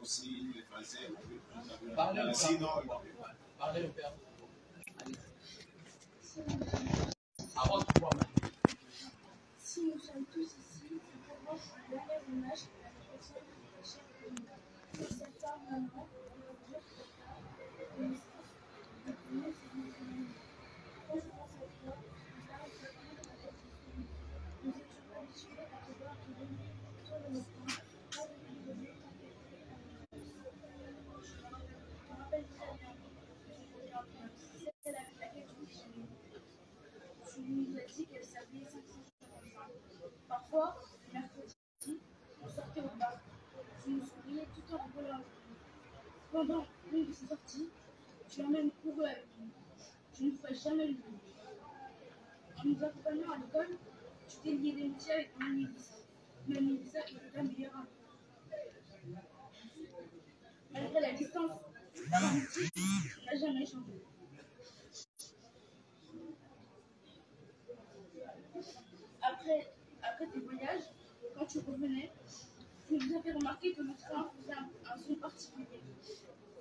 aussi le français. Parlez le Sinon, parlez le père. Avant de voir. Si nous sommes tous ici, c'est pour moi que le dernier hommage à la personne de chère commune. Cette femme maman, on va dire que connaissance, de connaître ses musulmans. Quand je pense à toi, je parle de comment la tête est finie. Nous étions habitués à te voir te donner toi le matin, pas de lui donner tant qu'elle était à la maison. Je me rappelle très bien, celle avec laquelle tu t'es chez nous. Tu nous as dit qu'elle s'appelait 555. Parfois, le mercredi, on sortait au bar. Tu nous souriais tout en rigolant avec nous. Pendant l'une de ces sorties, tu as même couru avec nous. Tu ne ferais jamais le coup. En nous accompagnant à l'école, tu t'es lié d'amitié avec mon ami Lisa. Même Lisa était ta meilleure amie. Malgré la distance, notre amitié n'a jamais changé. Après tes voyages, quand tu revenais, tu nous as fait remarquer que notre train faisait un son particulier.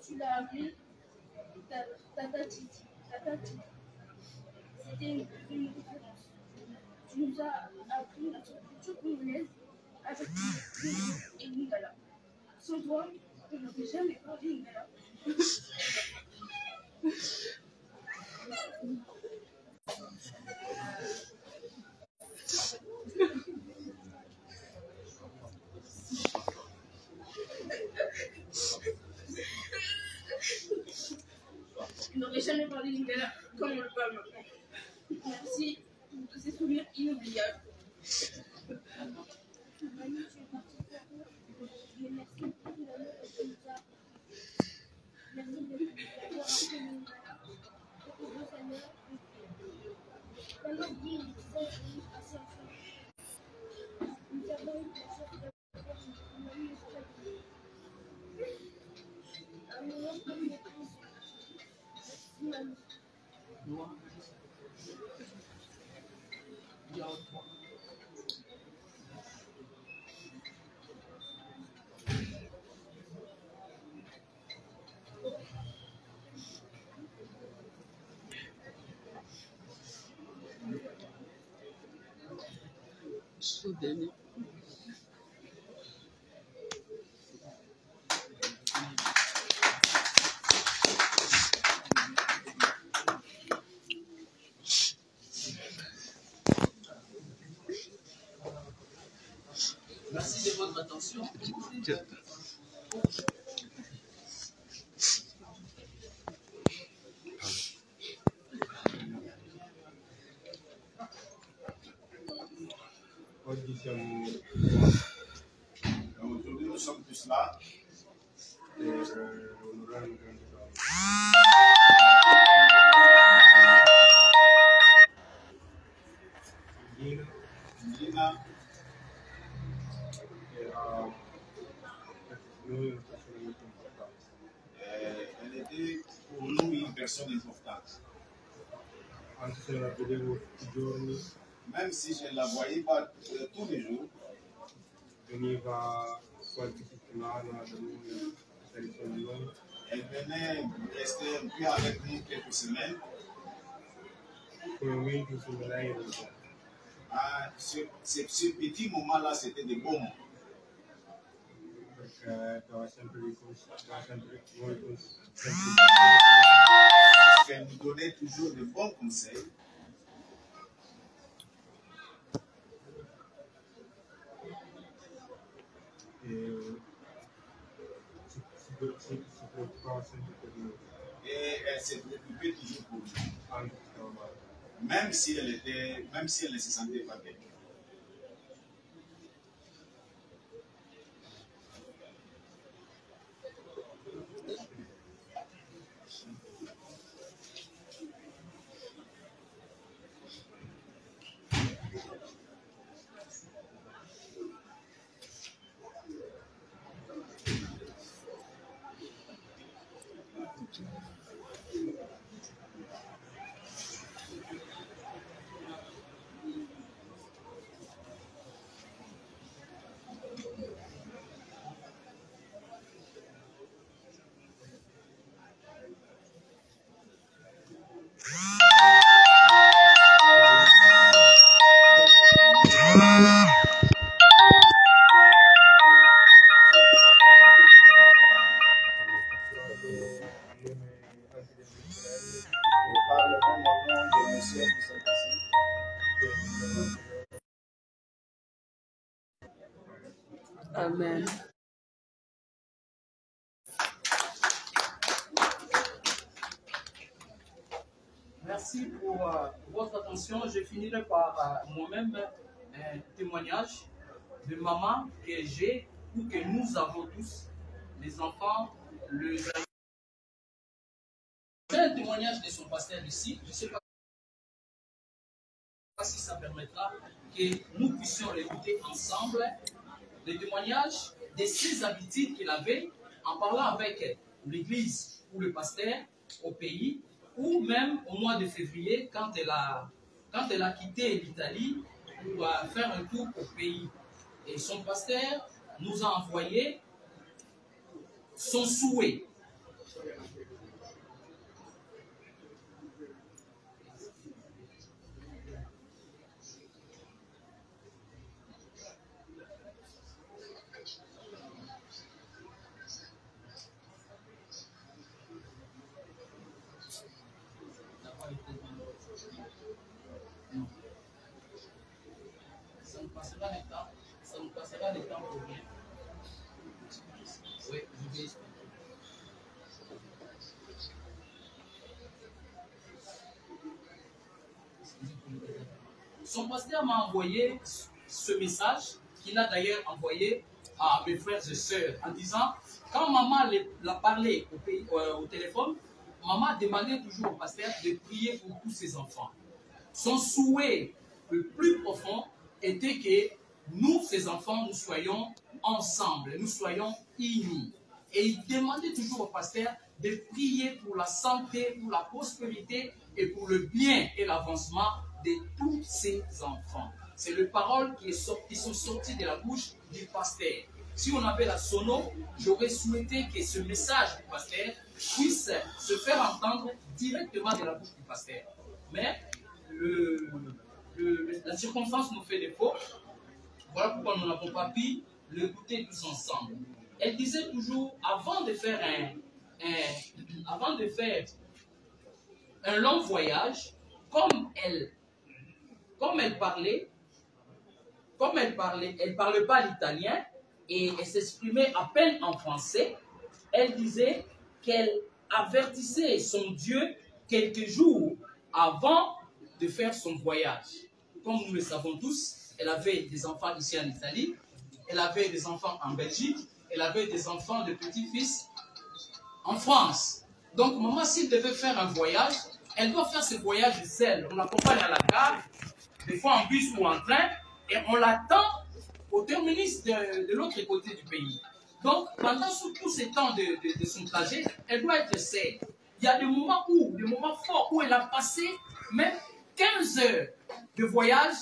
Tu l'as appelé Tata Titi. C'était une référence. Tu nous as appris notre culture congolaise avec le et l'ingala. Sans toi, je n'aurais jamais parlé l'ingala. Je n'aurais jamais parlé l'ingala comme on le parle maintenant. Merci pour tous ces souvenirs inoubliables. Manu, tu es parti pour nous, mais merci pour tout l'amour que tu nous as. Merci d'avoir appris l'ingala. Et pour vos seigneurs, Maman dit une disait assez enfant. Nous avons eu le plaisir d'avoir une amie espagnole. Un moment comme le prince. Merci, Manu. Soudainement. Merci de votre attention. aujourd'hui, nous sommes tous là. Lina, elle était pour nous une personne importante. Même si je ne la voyais pas tous les jours, elle venait rester un peu avec nous quelques semaines. Ah, ce petit moment-là, c'était des bons moments. Elle nous donnait toujours de bons conseils. Et elle s'est préoccupée toujours pour nous. Même si elle ne se sentait pas bien. Amen. Merci pour votre attention. Je finirai par moi-même un témoignage de maman que j'ai ou que nous avons tous, les enfants. J'ai un témoignage de son pasteur ici. Je ne sais pas si ça permettra que nous puissions l'écouter ensemble. Le témoignage de ses habitudes qu'il avait en parlant avec l'église ou le pasteur au pays, ou même au mois de février quand elle a quitté l'Italie pour faire un tour au pays. Et son pasteur nous a envoyé son souhait. Ça nous passera le temps pour rien. Oui, je vais expliquer. Son pasteur m'a envoyé ce message qu'il a d'ailleurs envoyé à mes frères et sœurs en disant, quand maman l'a parlé au téléphone, maman demandait toujours au pasteur de prier pour tous ses enfants. Son souhait le plus profond était que nous, ses enfants, nous soyons ensemble, nous soyons unis. Et il demandait toujours au pasteur de prier pour la santé, pour la prospérité et pour le bien et l'avancement de tous ses enfants. C'est les paroles qui sont sorties de la bouche du pasteur. Si on avait la sono, j'aurais souhaité que ce message du pasteur puisse se faire entendre directement de la bouche du pasteur. Mais la circonstance nous fait défaut. Voilà pourquoi nous n'avons pas pu l'écouter tous ensemble. Elle disait toujours, avant de faire un long voyage, comme elle parlait, elle ne parlait pas l'italien et elle s'exprimait à peine en français. Elle disait qu'elle avertissait son Dieu quelques jours avant de faire son voyage. Comme nous le savons tous, elle avait des enfants ici en Italie, elle avait des enfants en Belgique, elle avait des enfants de petits-fils en France. Donc, maman, s'il devait faire un voyage, elle doit faire ce voyage seule. On l'accompagne à la gare, des fois en bus ou en train, et on l'attend au terminus de l'autre côté du pays. Donc, pendant tous ces temps de son trajet, elle doit être seule. Il y a des moments forts où elle a passé même 15 heures de voyage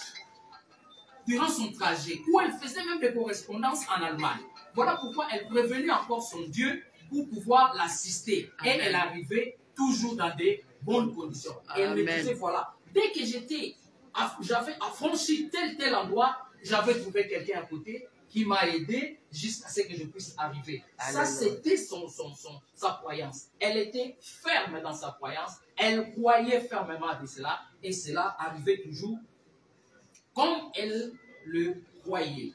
durant son trajet, où elle faisait même des correspondances en Allemagne. Voilà pourquoi elle prévenait encore son Dieu pour pouvoir l'assister. Et elle arrivait toujours dans des bonnes conditions. Et elle me disait, voilà, dès que j'avais affranchi tel endroit, j'avais trouvé quelqu'un à côté qui m'a aidé jusqu'à ce que je puisse arriver. Ça, c'était sa croyance. Elle était ferme dans sa croyance. Elle croyait fermement à cela. Et cela arrivait toujours comme elle le croyait.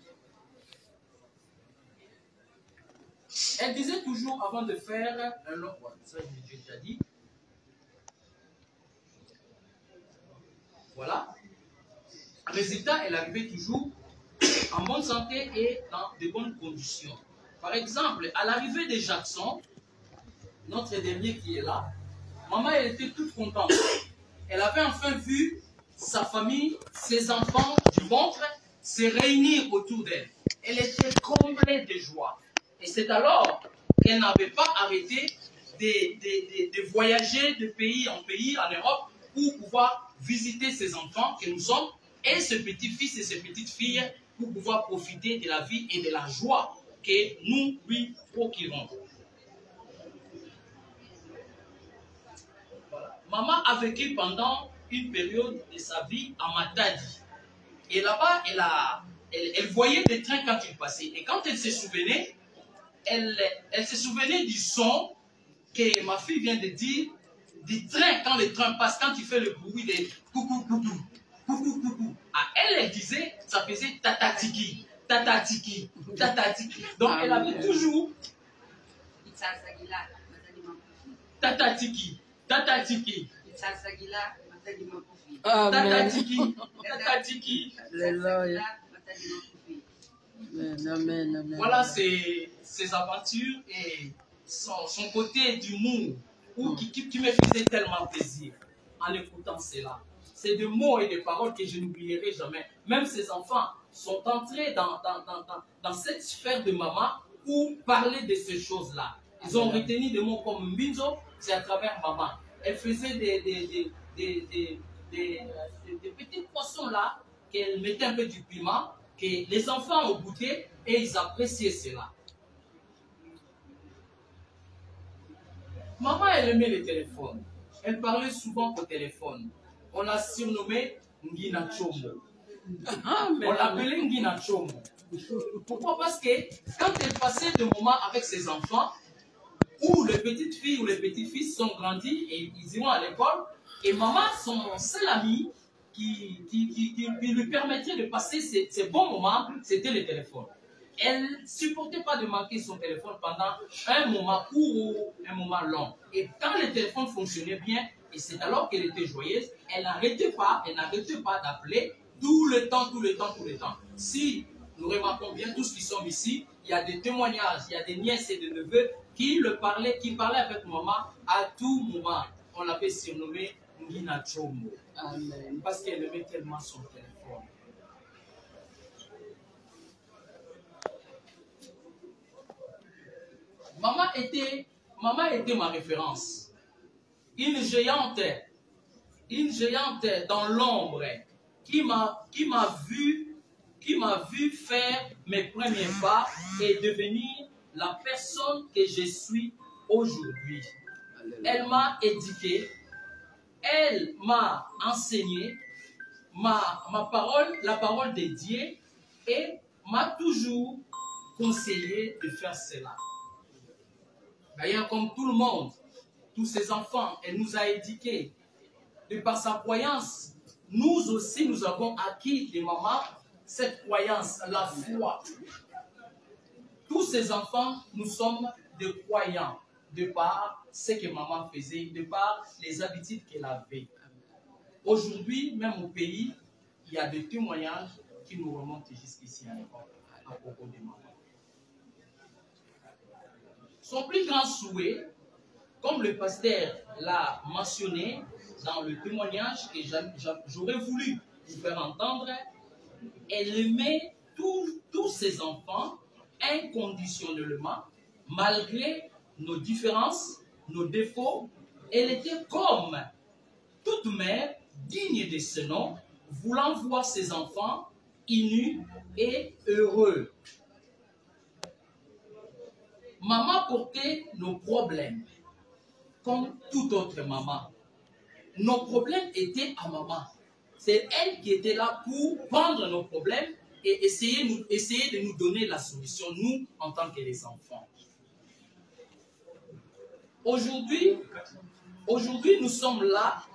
Elle disait toujours avant de faire un long voyage, ça j'ai déjà dit. Voilà. Résultat, elle arrivait toujours en bonne santé et dans de bonnes conditions. Par exemple, à l'arrivée de Jackson, notre dernier qui est là, maman, elle était toute contente. Elle avait enfin vu sa famille, ses enfants du ventre se réunir autour d'elle. Elle était comblée de joie. Et c'est alors qu'elle n'avait pas arrêté de voyager de pays en pays en Europe pour pouvoir visiter ses enfants que nous sommes et ses petits-fils et ses petites-filles pour pouvoir profiter de la vie et de la joie que nous lui procurons. Voilà. Maman a vécu pendant une période de sa vie à Matadi. Et là-bas, elle voyait des trains quand ils passaient. Et quand elle se souvenait, elle se souvenait du son que ma fille vient de dire, du train, quand le train passe, quand il fait le bruit de coucou, coucou, coucou, coucou. À elle, elle disait, ça faisait tatatiki. Tata Tiki, Tata Tiki. Donc elle avait toujours Tata Tiki, Tata Tiki. Tata Tiki, Tata Tiki. Voilà ses aventures et son côté d'humour qui me faisait tellement plaisir en écoutant cela. C'est des mots et des paroles que je n'oublierai jamais. Même ces enfants sont entrés dans cette sphère de maman pour parler de ces choses-là. Ils ont retenu des mots comme Mbinzo, c'est à travers maman. Elle faisait des petits poissons là, qu'elle mettait un peu du piment, que les enfants ont goûté et ils appréciaient cela. Maman, elle aimait les téléphones. Elle parlait souvent au téléphone. On l'a surnommée Ngina Chomo. On l'appelait Ngina Chomo. Pourquoi? Parce que quand elle passait des moments avec ses enfants, où les petites filles ou les petits fils sont grandis et ils iront à l'école, et maman, son seul ami qui lui permettait de passer ces bons moments, c'était le téléphone. Elle ne supportait pas de manquer son téléphone pendant un moment court ou un moment long. Et quand le téléphone fonctionnait bien, et c'est alors qu'elle était joyeuse, elle n'arrêtait pas d'appeler tout le temps. Si nous remarquons bien tous qui sommes ici, il y a des témoignages, il y a des nièces et des neveux qui parlaient avec maman à tout moment. On l'avait surnommé Ngina Chomo. Parce qu'elle aimait tellement son téléphone. Maman était ma référence. Une géante dans l'ombre qui m'a vu faire mes premiers pas et devenir la personne que je suis aujourd'hui. Elle m'a éduqué, elle m'a enseigné la parole de Dieu et m'a toujours conseillé de faire cela. D'ailleurs, comme tout le monde, tous ses enfants, elle nous a éduqués. De par sa croyance, nous aussi, nous avons acquis de maman cette croyance, la foi. Tous ces enfants, nous sommes des croyants, de par ce que maman faisait, de par les habitudes qu'elle avait. Aujourd'hui, même au pays, il y a des témoignages qui nous remontent jusqu'ici à l'époque, à propos de maman. Son plus grand souhait, comme le pasteur l'a mentionné dans le témoignage que j'aurais voulu vous faire entendre, elle aimait tous ses enfants inconditionnellement, malgré nos différences, nos défauts. Elle était comme toute mère digne de ce nom, voulant voir ses enfants unis et heureux. Maman portait nos problèmes, comme toute autre maman. Nos problèmes étaient à maman. C'est elle qui était là pour prendre nos problèmes et essayer de nous donner la solution, nous, en tant que les enfants. Aujourd'hui, nous sommes là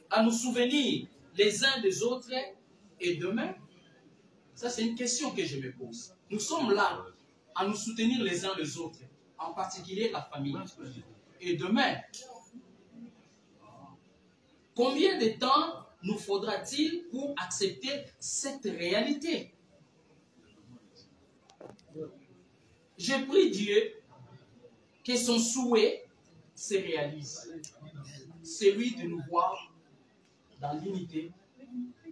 à nous souvenir les uns des autres et demain, ça c'est une question que je me pose. Nous sommes là à nous soutenir les uns les autres, en particulier la famille. Et demain, combien de temps nous faudra-t-il pour accepter cette réalité? Je prie Dieu que son souhait se réalise. Celui de nous voir dans l'unité,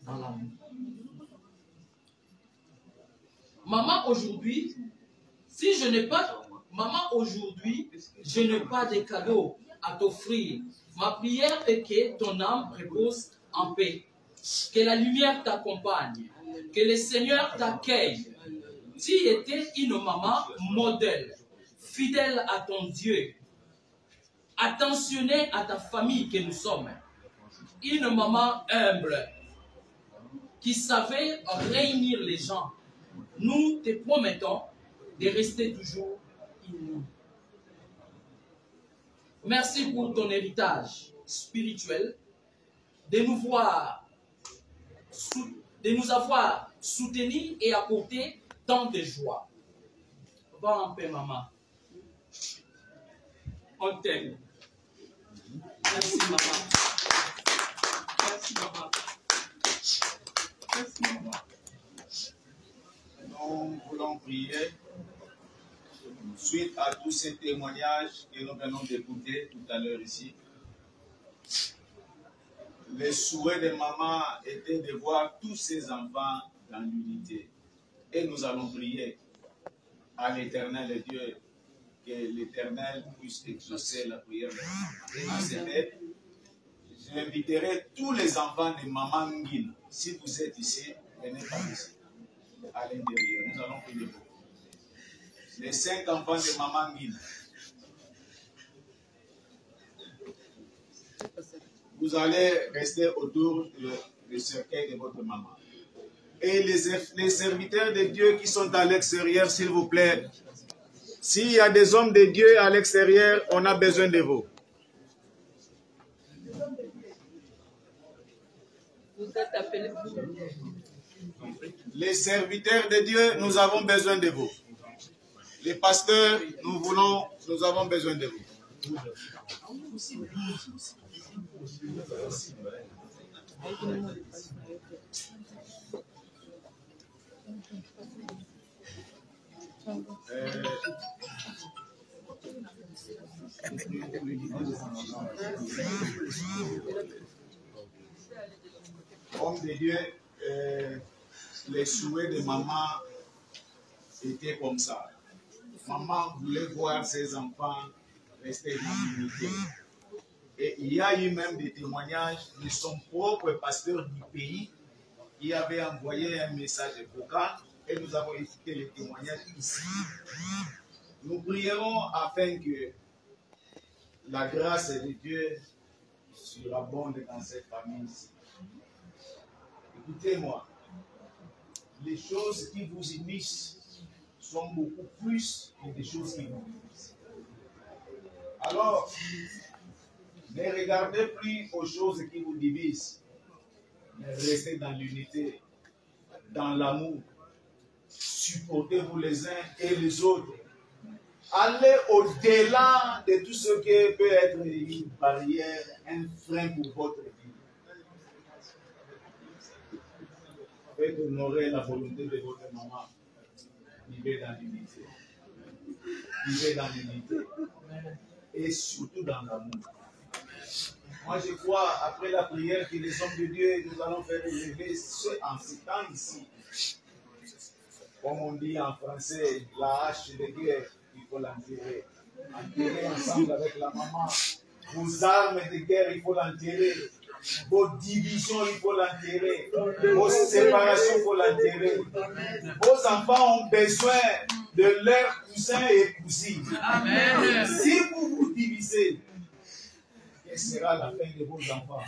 dans l'amour. Maman, aujourd'hui, je n'ai pas de cadeau à t'offrir. Ma prière est que ton âme repose en paix. Que la lumière t'accompagne. Que le Seigneur t'accueille. Tu étais une maman modèle, fidèle à ton Dieu, attentionnée à ta famille que nous sommes. Une maman humble, qui savait réunir les gens. Nous te promettons de rester toujours unis. Merci pour ton héritage spirituel, de nous avoir soutenir et apporter tant de joie. Va en paix, maman. On t'aime. Merci, maman. Merci, maman. Merci, maman. Nous voulons prier suite à tous ces témoignages que nous venons d'écouter tout à l'heure ici. Le souhait de maman était de voir tous ses enfants dans l'unité. Et nous allons prier à l'Éternel Dieu, que l'Éternel puisse exaucer la prière de maman. J'inviterai tous les enfants de maman Nguine. Si vous êtes ici, venez par ici, à l'intérieur. Nous allons prier pour vous. Les 5 enfants de maman Nguine. Vous allez rester autour du cercueil de votre maman. Et les serviteurs de Dieu qui sont à l'extérieur, s'il vous plaît, s'il y a des hommes de Dieu à l'extérieur, on a besoin de vous. Vous êtes appelés. Les serviteurs de Dieu, nous avons besoin de vous. Les pasteurs, nous avons besoin de vous. Homme de Dieu, les souhaits de maman étaient comme ça. Maman voulait voir ses enfants rester dans l'unité. Et il y a eu même des témoignages de son propre pasteur du pays qui avait envoyé un message vocal et nous avons écouté les témoignages ici. Nous prierons afin que la grâce de Dieu surabonde dans cette famille ici. Écoutez-moi, les choses qui vous unissent sont beaucoup plus que des choses qui vous divisent. Alors, ne regardez plus aux choses qui vous divisent, mais restez dans l'unité, dans l'amour. Supportez-vous les uns et les autres. Allez au-delà de tout ce qui peut être une barrière, un frein pour votre vie. Faites honorer la volonté de votre maman. Vivez dans l'unité. Vivez dans l'unité. Et surtout dans l'amour. Moi, je crois, après la prière, que les hommes de Dieu, nous allons faire élever en ce temps ici. Comme on dit en français, la hache de guerre, il faut l'enterrer. Enterrer ensemble avec la maman. Vos armes de guerre, il faut l'enterrer. Vos divisions, il faut l'enterrer. Vos séparations, il faut l'enterrer. Vos enfants ont besoin de leurs cousins et cousines. Amen. Si vous vous divisez, quelle sera la fin de vos enfants?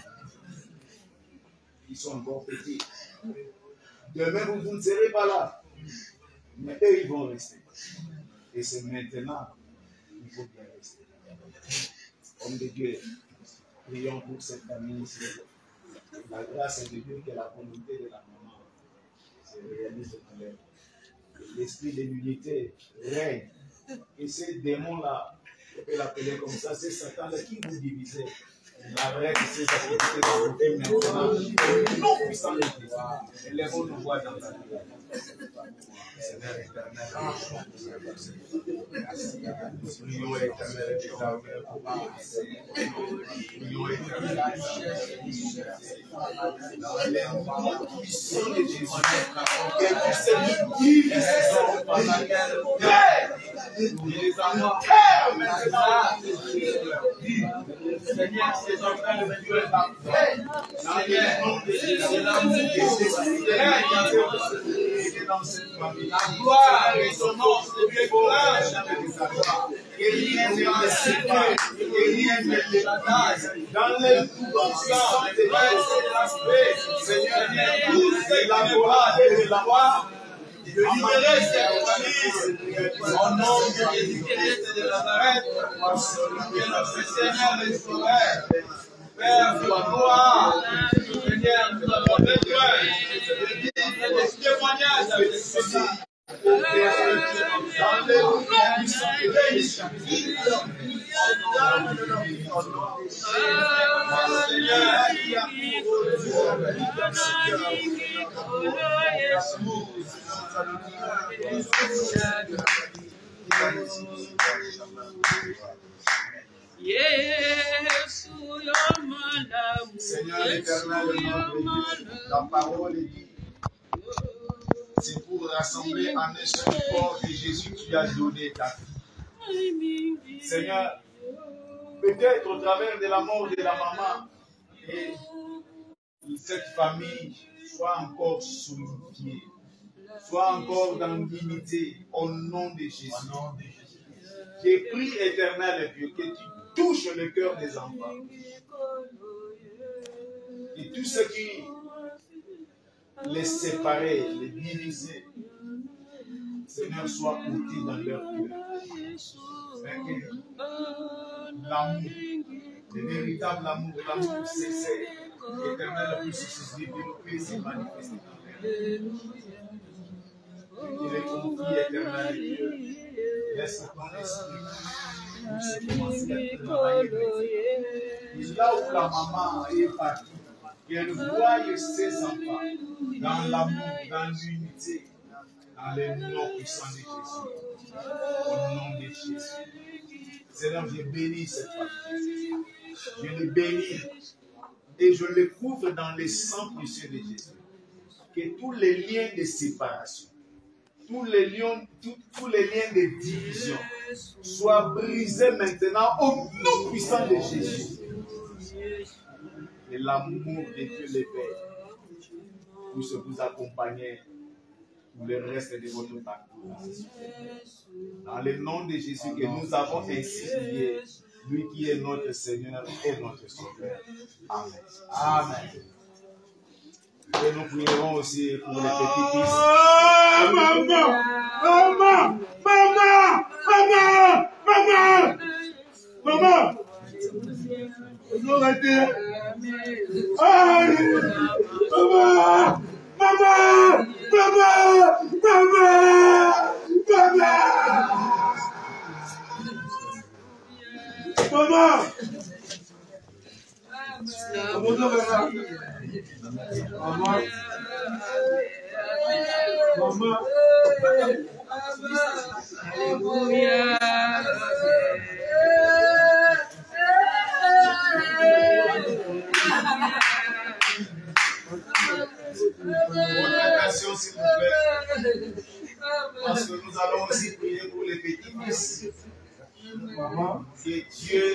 Ils sont encore petits. Demain, vous ne serez pas là. Mais eux, ils vont rester. Et c'est maintenant qu'il faut bien rester. Homme de Dieu, prions pour cette famille ici. La grâce de Dieu, que la volonté de la maman se réalise dans l'air. L'esprit de l'unité règne. Et ces démons-là, on peut l'appeler comme ça, c'est Satan-là qui vous divisait. Il arrête ses activités dans vos vies maintenant. Non puissant de Dieu. Élèvons-nous voix dans la vie. Seigneur éternel, merci. Prions éternel, prions éternel, dans les noms puissants de Jésus, que tu sais nous diviser pendant Père, les amours, Père, maintenant, Seigneur, ces enfants de Dieu, dans le nom de Jésus, dans cette famille. La gloire et son nom de Dieu et rien ne le sépare, et rien ne le détache. Dans les puissants de l'aspect, Seigneur, tous de la gloire et de la gloire, de libérer cette famille au nom de Jésus-Christ de Nazareth, que notre Seigneur est sauveur. Père, sois gloire, Seigneur, Seigneur éternel, la parole est dit, c'est pour rassembler en un seul corps de Jésus que tu as donné ta vie. Seigneur, peut-être au travers de la mort de la maman, et cette famille soit encore solidifiée, soit encore dans l'unité, au nom de Jésus. J'ai prie éternel Dieu, que tu touches le cœur des enfants. Et tout ce qui les séparait, les divisait, Seigneur, soit ôté dans leur cœur. L'amour, le véritable amour, l'amour sincère, éternel, puisse se développer et se manifester dans leur vie. Je les confie, éternel Dieu, laisse ton esprit puisse commencer à travailler. Et là où la maman est partie, qu'elle voie ses enfants dans l'amour, dans l'unité, dans le nom puissant de Jésus. Au nom de Jésus. Seigneur, je bénis cette famille. Je les bénis et je les couvre dans le sang précieux de Jésus. Que tous les liens de séparation, tous les liens de division soient brisés maintenant au nom puissant de Jésus. Et l'amour de Dieu le Père puisse vous accompagner pour le reste de votre parcours. Dans le nom de Jésus que nous avons ainsi prié, lui qui est notre Seigneur et notre Sauveur. Amen. Amen. Et nous prierons aussi pour les petits-fils. Maman! Maman! Maman! Maman! Maman! Maman! Vous arrêtez! Aïe! Maman! Maman! Maman! Maman! Maman! Maman! Bonjour, maman. Maman. Maman. Votre attention, s'il vous plaît. Parce que nous allons aussi prier pour les petits-fils. Maman. Que Dieu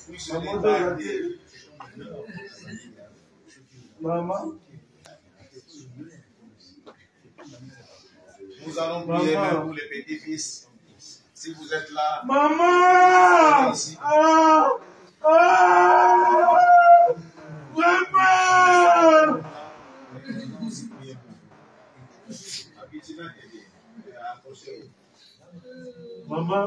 puisse les garder. Maman. Nous allons prier même pour les petits-fils. Si vous êtes là, maman! Ici. Ah! Ah! Maman! Nous aussi prions pour vous. Maman.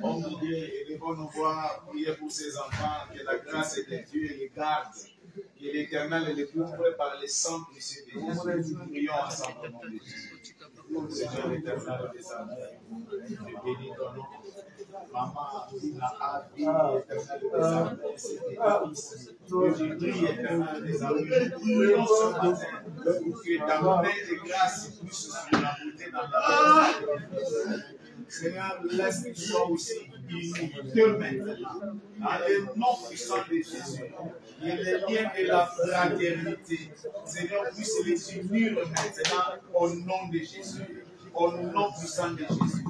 Homme de Dieu, élevons nos voix, priez pour ces enfants, que la grâce de Dieu les garde, que l'Éternel les couvre par le sang précieux de Jésus. Nous prions ensemble au nom de Jésus. Seigneur l'Éternel des armées, je bénis ton nom. Maman, il a éternel des armées, c'est que je prie, éternel des armées, prions ce matin pour que ta main de grâce puisse sur la beauté dans la vie. Seigneur, laisse qu'il soit aussi unité maintenant. Dans le nom puissant de Jésus, et les liens de la fraternité, Seigneur, puisse les unir maintenant au nom de Jésus. Au nom puissant de Jésus.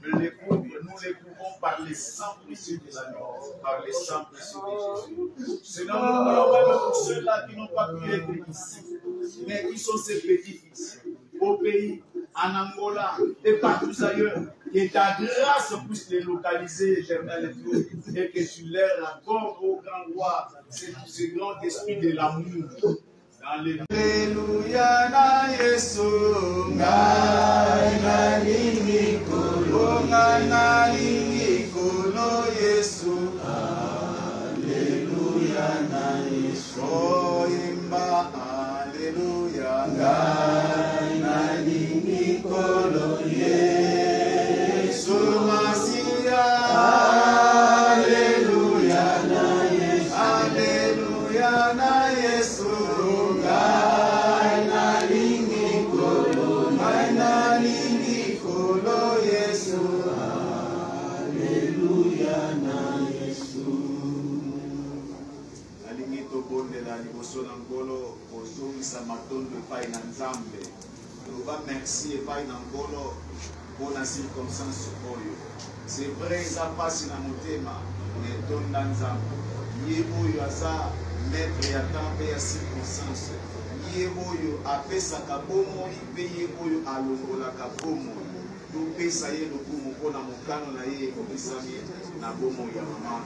Nous les couvrons par le sang précieux de l'agneau, par le sang précieux de Jésus. Seigneur, nous prions même pour ceux-là qui n'ont pas pu être ici, mais qui sont ces petits-fils, au pays, en Angola et partout ailleurs. Que ta grâce puisse les localiser, éternel Dieu, et que tu leur accordes au grand roi ce grand esprit de l'amour. Alléluia, na Yesu, na lingi kolo, na lingi kolo Yesu. Alléluia, na Yesu, oh imba, alléluia. Nalingi tobondela liboso na ngolo kozongisa matondo epai na Nzambe. Toba merci epai na ngolo mpona circonstance oyo. C'est vrai eza mpasi na motema me tonda Nzambe. Ye oyo aza maître ya temps mpe ya circonstance. Ye oyo apesaka bomoi mpe ye oyo alongolaka bomoi. Topesa ye lokumu mpona mokano na ye ekokisami na bomoi ya mama.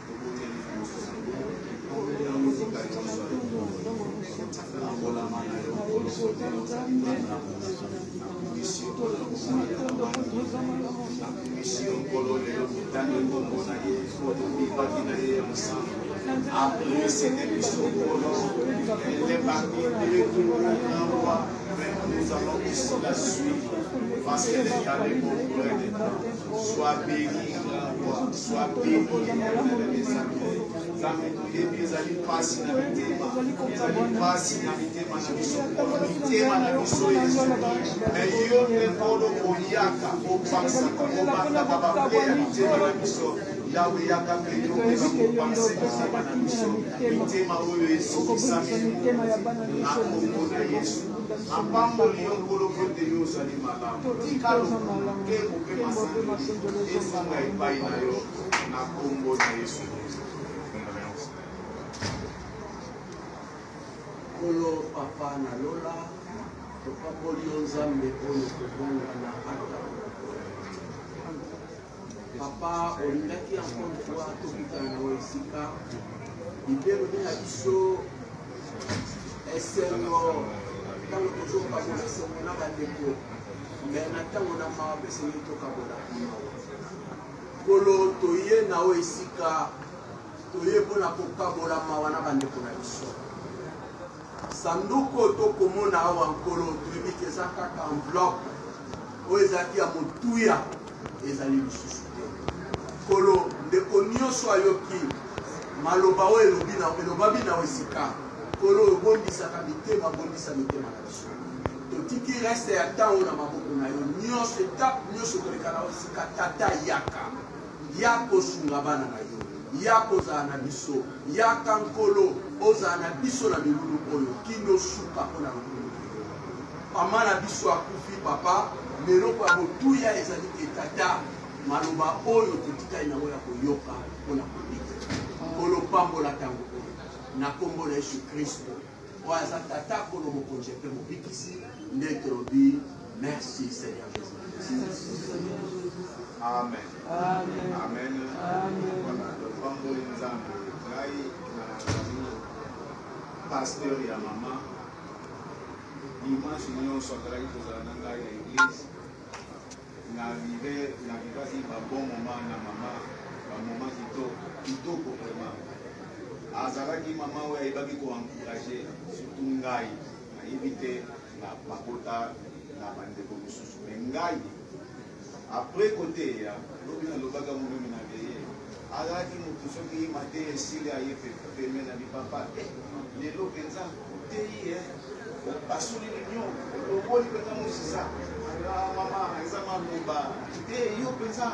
Tobondeli liboso na ngolo. Après cette émission, elle est partie directement au roi, mais nous allons ici la suivre parce qu'elle est allée pour soit béni, soit béni, ezali pasi na mitema na biso mitema na biso Yesu me yo mpe nkolo oyaka opansaka obandaka baple ya mitema na biso yawe yaka mpe yo mpe bakopanse mitema na biso mitema oyo esukisami na kombo na Yesu apamboli yo nkolo kote yo ozali malamu tika lokuke mope masando ezonga epai na yo na kombo na Yesu. Kolo papa na lola topapoli yo Nzambe oyo kobonga na ata papa olingaki encore une fois tokutana na yo esika libelo na biso esengo ntango tozokabola esengo na bandeko me na ntango na mawa mpe esengi tokabola kolo toye na yo esika toye mpona kokabola mawa na bandeko na biso sanduku tokomona awa nkolo toyebi ke eza kaka enveloppe oyo ezalaki ya motuya ezali lisusu te nkolo ndeko nyonso ayoki maloba oyo elobami na esika nkolo obondisaka mitema bondisa mitema na biso totiki reste ya ntango na maboko na yo nyonso etape nyonso koleka na esika tata ya kosunga bana na yo ya kozala na biso yaka nkolo ozala na biso na milulu oyo kino suka mpona lokolo mama na biso akufi papa meloko ya motuya ezali ke tata maloba oyo totikali nango ya koyoka mpona kolika nkolo pambola ntango oyo na kombo na Yesu Kristo oyo aza tata nkolo mokonzi mpe mobikisi nde tolobi merci Seigneur Jésus. Amen. Amen. Amen. Voilà, le pamboli Nzambe ngai na pasteur ya mama dimanche nyonso azalaki kozala na ngai na église navivaki babon moment na mama bamoment kitoko vraiment azalaki mama oyo ayebaki koencourage surtout ngai nayebi te na bakota na bandeko mosusu me ngai après côté ya lobi nalobaka molumi na veye azalaki motu soki yima te esili aye peme na bipapa lelo mpenza otei basuli linyo oloboli mpenza mosisa mama eza maloba te yo mpenza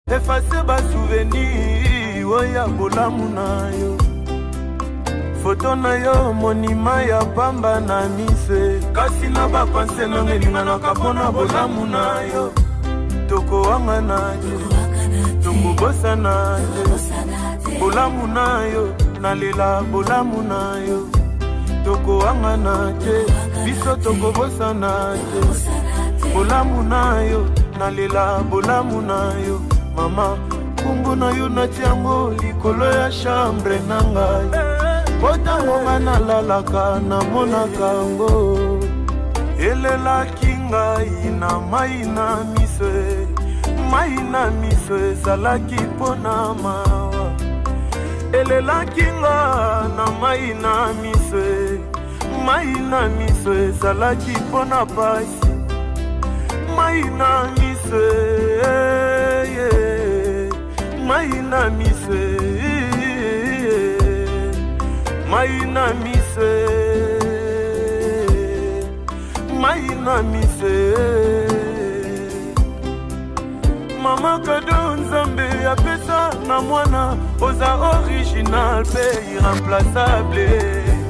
efase basouvenir oya bolamu na yo foto na yo monima ya pamba na mise kasi na bapanse nanga elinganaka mpona bolamu na yo toko wangana te toko bosana te bolamu na yo nalela bolamu na yo toko wangana te biso toko bosana te bolamu na yo nalela bolamu na yo mama kumbu na yo natiango likolo ya chambre na ngai potango nga nalalaka namonaka ngo elelaki ngai na mai na miso ezalaki mpona mawa elelaki nga na mai na miso ezalaki mpona pasi mai na miso mai na miso mai na miso mai na miso mama kado nzambe apesa na mwana oza original pe irremplaçable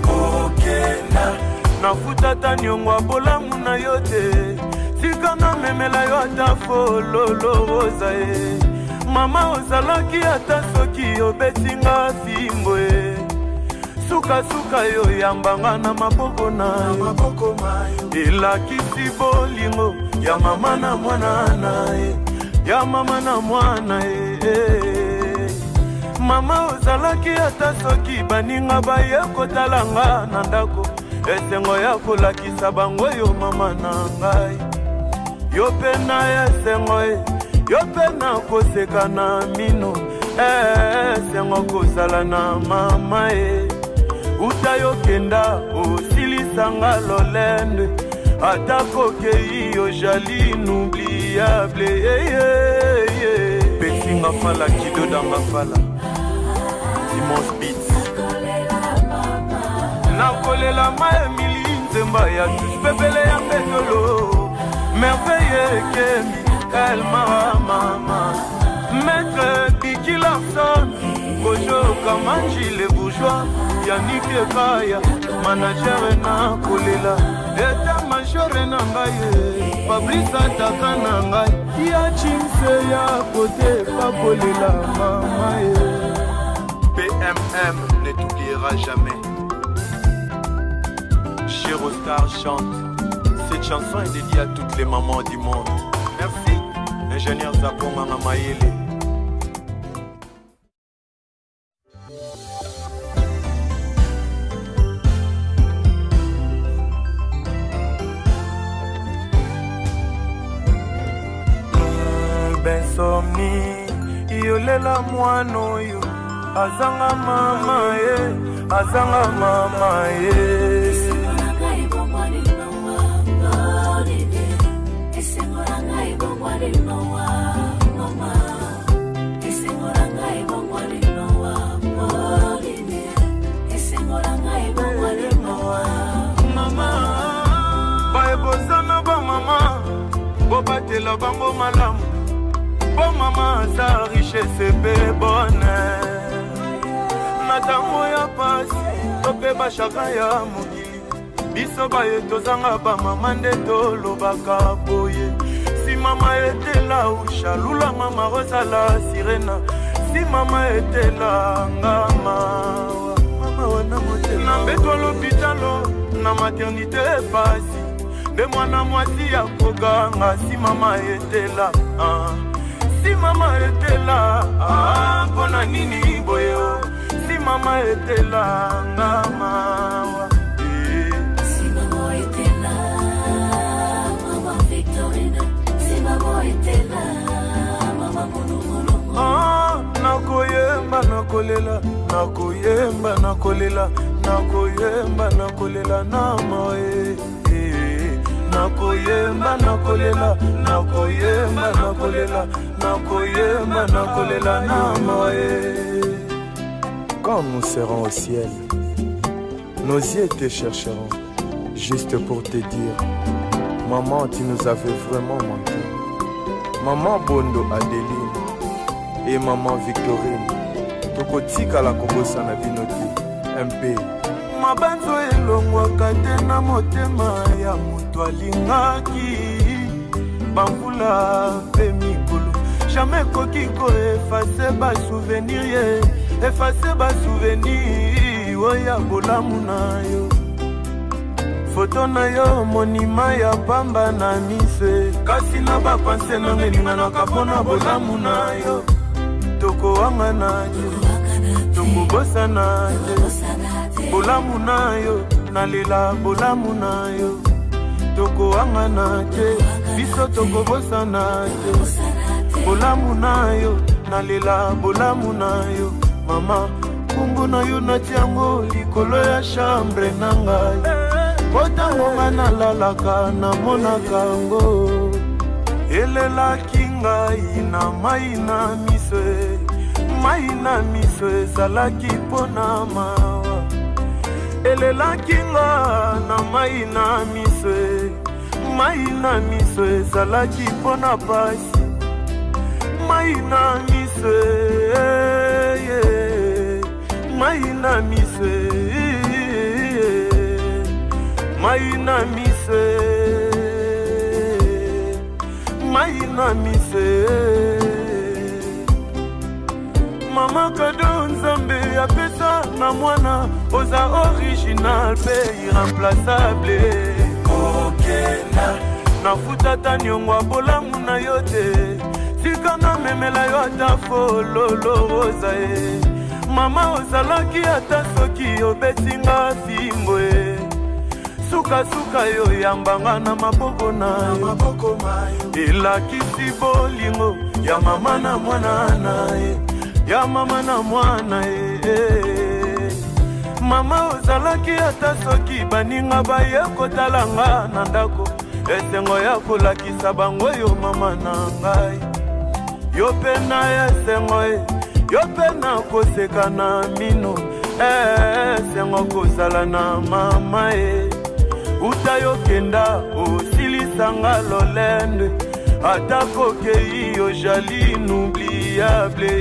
okenda nafutata niongo bolamu na yo te sika na memela yo ata fololo oza e mama ozalaki ata soki obetinga fimbo e suka yo yambanga na maboko na yo elakisi bolingo ya mama na mwana na ye ya mama na mwana e mama ozalaki ata soki baninga baye kotalanga na ndako esengo ya kolakisa bango yo mama na ngai yo pe na esengo e yo pe na koseka na mino esengo kozala na mama e uta yo kenda osilisanga lolende atako kei yo jali inoubliable pesinga fala kido danga fala Dimanche Beats nakolela ma Emily nzemba ya touche pepele ya petolo merveille kemi elma mama maître Biki Larson Bojo Kamanji le bourgeois Yannick Kaya manager na kolela eta major na ngai Fabrice ataka na ngai ya chimse ya kote pa kolela mama PMM ne t'oubliera jamais. Chérostar chante. Cette chanson est dédiée à toutes les mamans du monde. Merci, ingénieur Zapon Mama Mayele. Bensomni, yolela mwano yo. Azanga mama azanga mama baebozana ba mama bobatela bango malamu bo mama sa richesse pe bonheur natango ya pasi tope bashaka ya mokili biso baye tozanga bamama nde tolobaka boye si mama etela ushalula mama kozala sirena si mama etela nga mawa mama wana motema na mbeto lopitalo na maternité pasi nde mwana mwasi ya koganga si mama etela si mama etela mpona nini boyo mama etela nga mawa si mama etela mama Victorine si mama etela mama mono nakoyemba nakolela nakoyemba nakolela nakoyemba nakolela na moe nakoyemba nakolela nakoyemba nakolela nakoyemba nakolela na moe. Quand nous serons au ciel, nos yeux te chercheront, juste pour te dire, maman, tu nous avais vraiment manqué. Maman Bondo Adeline et maman Victorine, tokotika la kobosa na binoti, MP. Mabanzo elongwaka te na motema ya moto alingaki, bambula pe jamais kokiko effacer ba souvenir ye, effacer ba souvenir oya bolamu na yo. Foto na yo monima ya pamba na mise, kasi na ba pense na ngeninga na kapona bolamu na yo. Toko wanga na je, toko bosa na je, bolamu na yo, nalela bolamu na yo. Toko wanga na je, biso toko bosa na je, bolamu na yo, nalela bolamu na yo. Mama, kumbu na yo na tiango likolo ya chambre na ngai. Botango ngana lalaka na monaka ngo. Elelaki ngai na mai na miswe, mai na miswe ezalaki mpona mawa. Elelaki nga na mai na miswe, mai na miswe ezalaki mpona pasi. Mai na miswe, mai na miswe, mai na mise, mai na mise. Mama kado nzambe apesa na mwana, oza original pe irremplaçable. Okenda nafuta ta nyongwa bolamu na yo te, tika na memela yo ata fololo roza e. Mama ozalaki ata soki obetinga fimbo e. Suka suka yo yambanga na maboko na yo, elakisi bolingo ya mama na mwana na ye, ya mama na mwana ye. Mama ozalaki ata soki baninga baye kotalanga na ndako, esengo ya kolakisa bango yo mama na ngai. Yo pena esengo ye, yo pena koseka na mino, esengo kozala na mama ye. Uta yo kenda osilisanga lolende, atako kei yo jali inoubliable.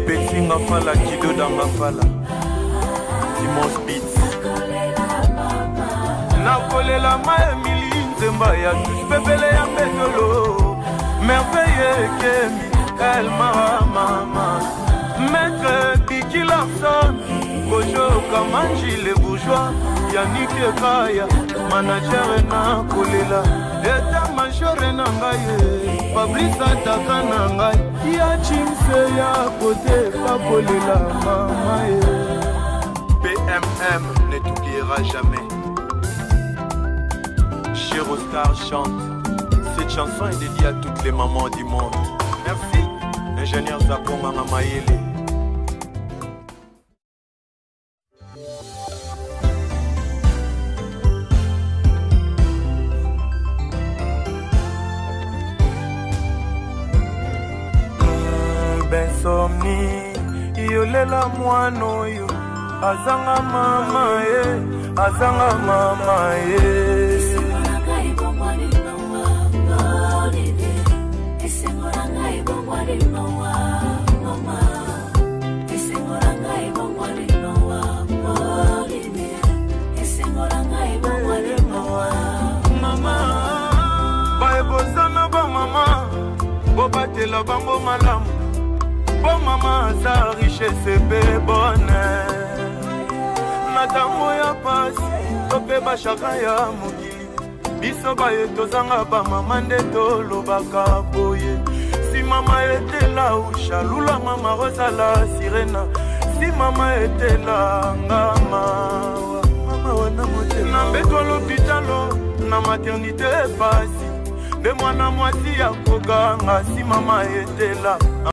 Pesinga fala kido danga fala Timos Beats nakolela ma Emily Nzemba ya touche pepele ya mbetolo. Merveille Kemi Elma mama Maître Biki Larson Kojo Kamanji le bourgeois Yannick Kaya manager na kolela eta major na ngai Fabrice ataka na ngai ya chimse ya kote pa kolela mama PMM ne t'oubliera jamais. Chérostar chante. Cette chanson est dédiée à toutes les mamans du monde. Merci, ingénieur Zapoma Mamayele. Bensomni, yolela mwano yo, azanga mama ye, azanga mama ye. Baebozana ba mama, bobatela bango malamu. Bon maman sa richesse pe bonheur. Natango ya pasi, tope ba chaka ya mokili. Biso ba etozanga ba mama nde tolobaka boye. Si mama était là ou chalula mama rosala sirena. Si mama était là ngama mama wana mote. Na beto l'hôpitalo na maternité pasi. De mwana mwasi ya kokanga si mama était là.